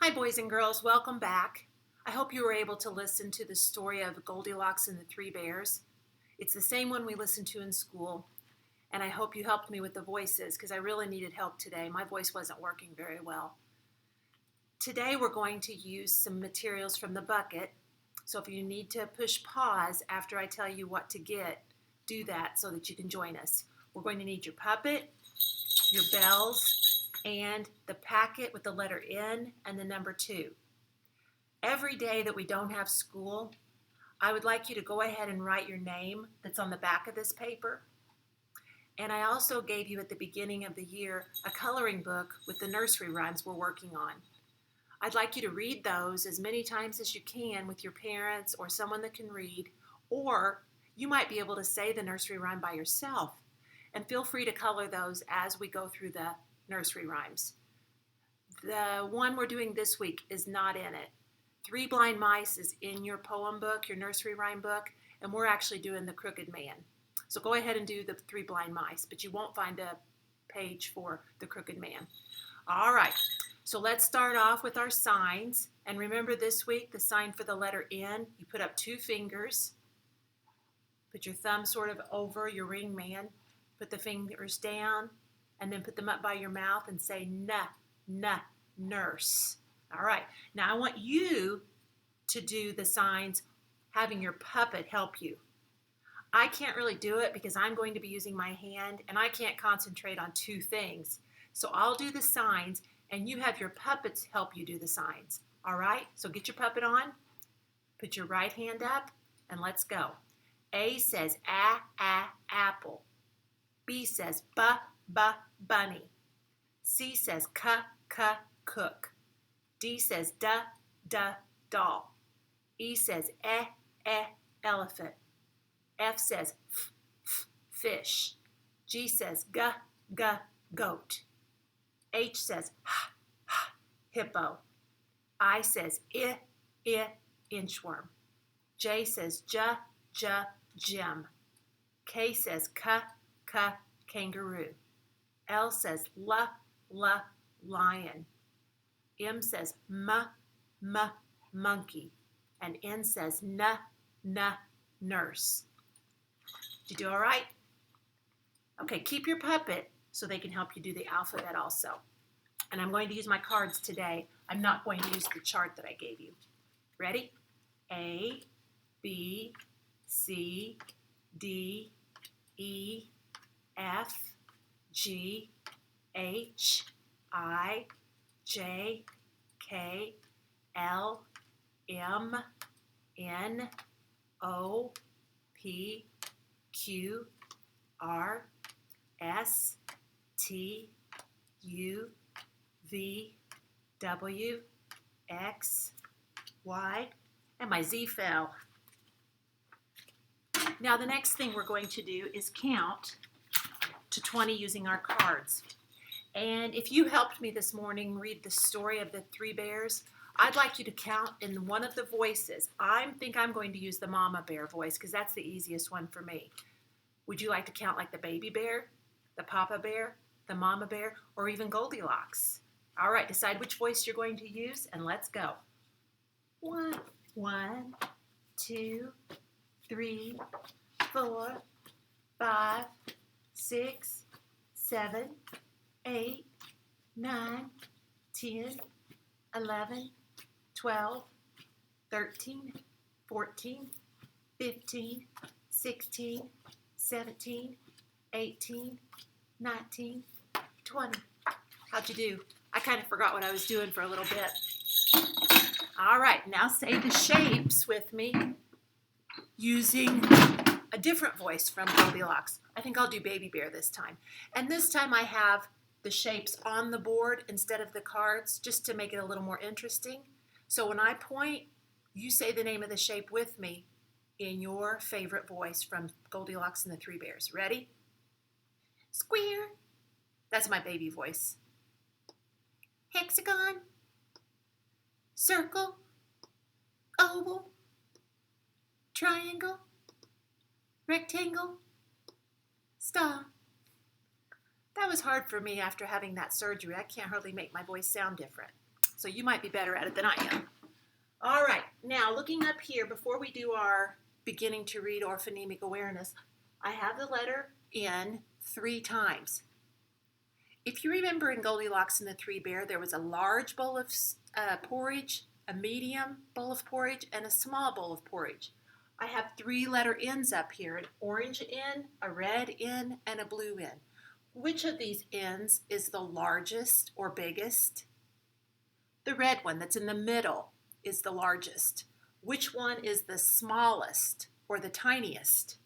Hi, boys and girls. Welcome back. I hope you were able to listen to the story of Goldilocks and the Three Bears. It's the same one we listened to in school, and I hope you helped me with the voices because I really needed help today. My voice wasn't working very well. Today we're going to use some materials from the bucket, so if you need to push pause after I tell you what to get, do that so that you can join us. We're going to need your puppet, your bells, and the packet with the letter N and the number 2. Every day that we don't have school, I would like you to go ahead and write your name that's on the back of this paper. And I also gave you at the beginning of the year a coloring book with the nursery rhymes we're working on. I'd like you to read those as many times as you can with your parents or someone that can read, or you might be able to say the nursery rhyme by yourself. And feel free to color those as we go through the nursery rhymes. The one we're doing this week is not in it. Three Blind Mice is in your poem book, your nursery rhyme book, and we're actually doing the Crooked Man. So go ahead and do the Three Blind Mice, but you won't find a page for the Crooked Man. All right, so let's start off with our signs. And remember this week, the sign for the letter N, you put up 2 fingers, put your thumb sort of over your ring man, put the fingers down, and then put them up by your mouth and say nurse. All right, now I want you to do the signs having your puppet help you. I can't really do it because I'm going to be using my hand and I can't concentrate on 2 things. So I'll do the signs and you have your puppets help you do the signs. All right, so get your puppet on, put your right hand up, and let's go. A says apple. B says bunny. C says cook. D says doll. E says elephant. F says fish. G says goat. H says hippo. I says inchworm. J says Jim. K says kangaroo. L says lion. M says monkey. And N says nurse. Did you do all right? Okay, keep your puppet so they can help you do the alphabet also. And I'm going to use my cards today. I'm not going to use the chart that I gave you. Ready? A, B, C, D, E, F, G, H, I, J, K, L, M, N, O, P, Q, R, S, T, U, V, W, X, Y, and my Z fell. Now the next thing we're going to do is count to 20 using our cards. And if you helped me this morning read the story of the 3 bears, I'd like you to count in one of the voices. I think I'm going to use the mama bear voice because that's the easiest one for me. Would you like to count like the baby bear, the papa bear, the mama bear, or even Goldilocks? All right, decide which voice you're going to use and let's go. 1, 2, 3, 4, 5, 6, 7, 8, 9, 10, 11, 12, 13, 14, 15, 16, 17, 18, 19, 20. How'd you do? I kind of forgot what I was doing for a little bit. All right, now say the shapes with me using a different voice from Goldilocks. I think I'll do Baby Bear this time. And this time I have the shapes on the board instead of the cards just to make it a little more interesting. So when I point, you say the name of the shape with me in your favorite voice from Goldilocks and the 3 Bears. Ready? Square. That's my baby voice. Hexagon. Circle. Oval. Triangle. Rectangle. Star. That was hard for me after having that surgery. I can't hardly make my voice sound different. So you might be better at it than I am. All right, now looking up here, before we do our beginning to read or phonemic awareness, I have the letter N 3 times. If you remember in Goldilocks and the Three Bears, there was a large bowl of porridge, a medium bowl of porridge, and a small bowl of porridge. I have 3 letter N's up here, an orange N, a red N, and a blue N. Which of these N's is the largest or biggest? The red one that's in the middle is the largest. Which one is the smallest or the tiniest?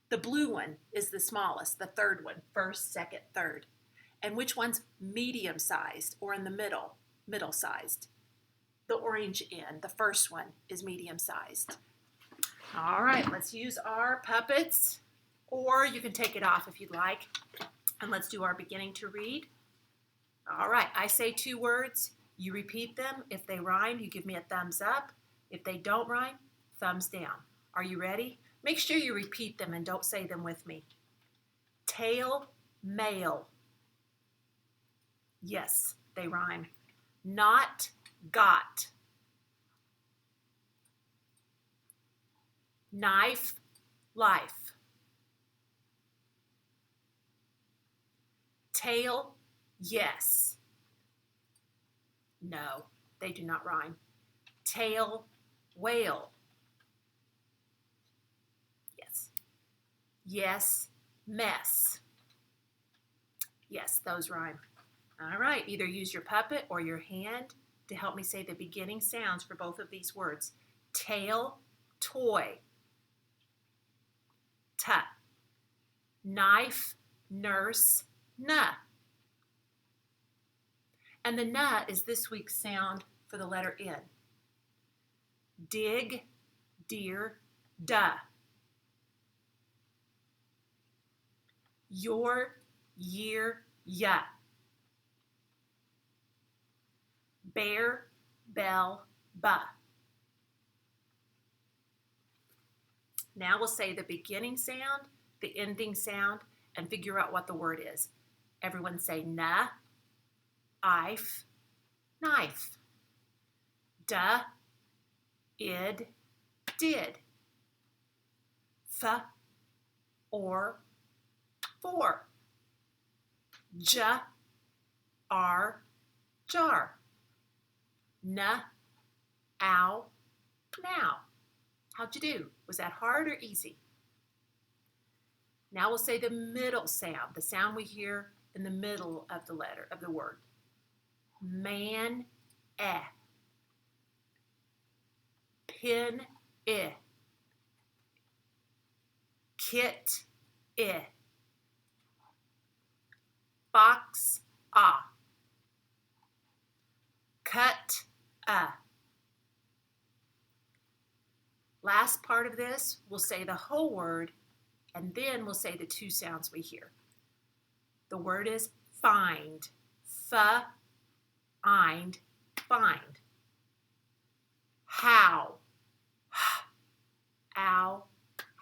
The blue one is the smallest, the third one, first, second, third. And which one's medium-sized or in the middle, middle-sized? The orange N, the first one, is medium-sized. All right, let's use our puppets, or you can take it off if you'd like. And let's do our beginning to read. All right, I say 2 words. You repeat them. If they rhyme, you give me a thumbs up. If they don't rhyme, thumbs down. Are you ready? Make sure you repeat them and don't say them with me. Tail, male. Yes, they rhyme. Not, got. Knife, life. Tail, yes. No, they do not rhyme. Tail, whale. Yes. Yes, mess. Yes, those rhyme. All right, either use your puppet or your hand to help me say the beginning sounds for both of these words. Tail, toy. Tut. Knife, nurse, nuh. And the nuh is this week's sound for the letter N. Dig, deer, duh. Your, year, ya. Bear, bell, buh. Now we'll say the beginning sound, the ending sound, and figure out what the word is. Everyone say nuh, ife, knife. Duh, id, did. F, or, for. J, r, jar. N, ow, now. How'd you do? Was that hard or easy? Now we'll say the middle sound, the sound we hear in the middle of the letter, of the word. Man, eh. Pin, eh. Kit, eh. Box, ah. Cut, Last part of this, we'll say the whole word, and then we'll say the 2 sounds we hear. The word is find. F-ind, find. How. Ow,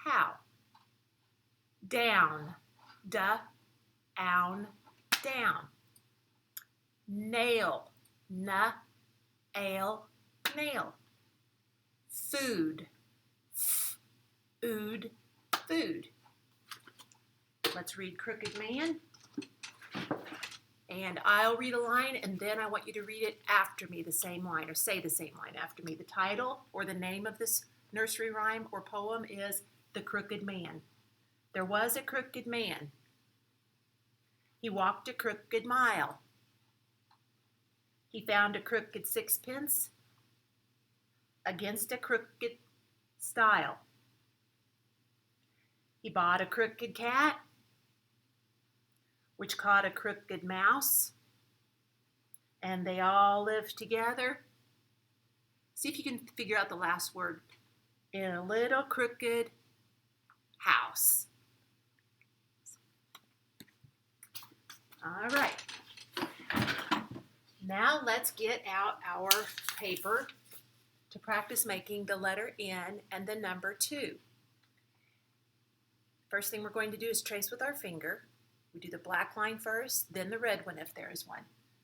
how. Down. Own, down. Nail. Ale, nail. Food. Ood, food. Let's read Crooked Man. And I'll read a line, and then I want you to read it after me, the same line, or say the same line after me. The title or the name of this nursery rhyme or poem is The Crooked Man. There was a crooked man. He walked a crooked mile. He found a crooked sixpence against a crooked stile. He bought a crooked cat, which caught a crooked mouse, and they all lived together. See if you can figure out the last word. In a little crooked house. All right. Now let's get out our paper to practice making the letter N and the number 2. First thing we're going to do is trace with our finger. We do the black line first, then the red one if there is one.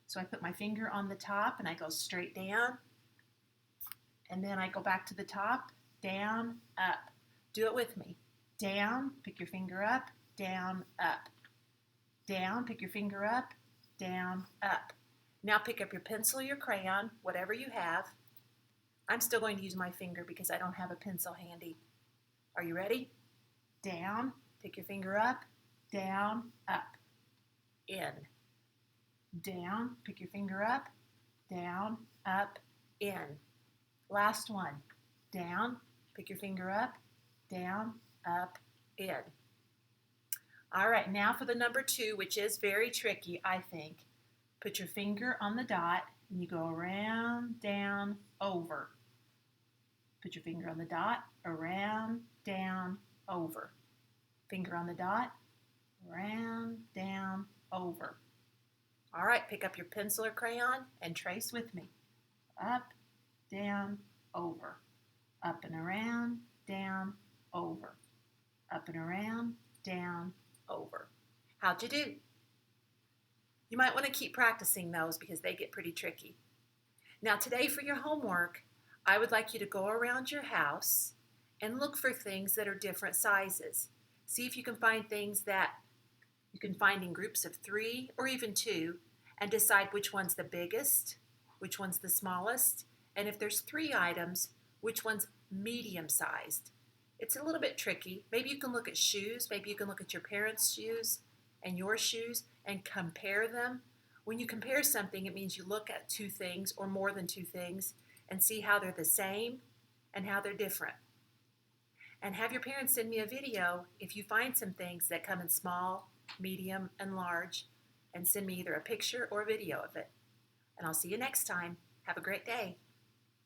So I put my finger on the top and I go straight down. And then I go back to the top, down, up. Do it with me. Down, pick your finger up, down, up. Down, pick your finger up, down, up. Now pick up your pencil, your crayon, whatever you have. I'm still going to use my finger because I don't have a pencil handy. Are you ready? Down, pick your finger up, down, up. In. Down, pick your finger up, down, up, in. Last one. Down, pick your finger up, down, up, in. All right, now for the number 2, which is very tricky, I think. Put your finger on the dot and you go around, down, over. Put your finger on the dot, around, down, over. Finger on the dot, around, down, over. All right, pick up your pencil or crayon and trace with me. Up, down, over. Up and around, down, over. Up and around, down, over. How'd you do? You might want to keep practicing those because they get pretty tricky. Now today for your homework, I would like you to go around your house and look for things that are different sizes. See if you can find things that you can find in groups of 3 or even 2 and decide which one's the biggest, which one's the smallest, and if there's 3 items, which one's medium-sized. It's a little bit tricky. Maybe you can look at shoes. Maybe you can look at your parents' shoes and your shoes and compare them. When you compare something, it means you look at 2 things or more than 2 things and see how they're the same and how they're different. And have your parents send me a video if you find some things that come in small, medium, and large, and send me either a picture or a video of it. And I'll see you next time. Have a great day.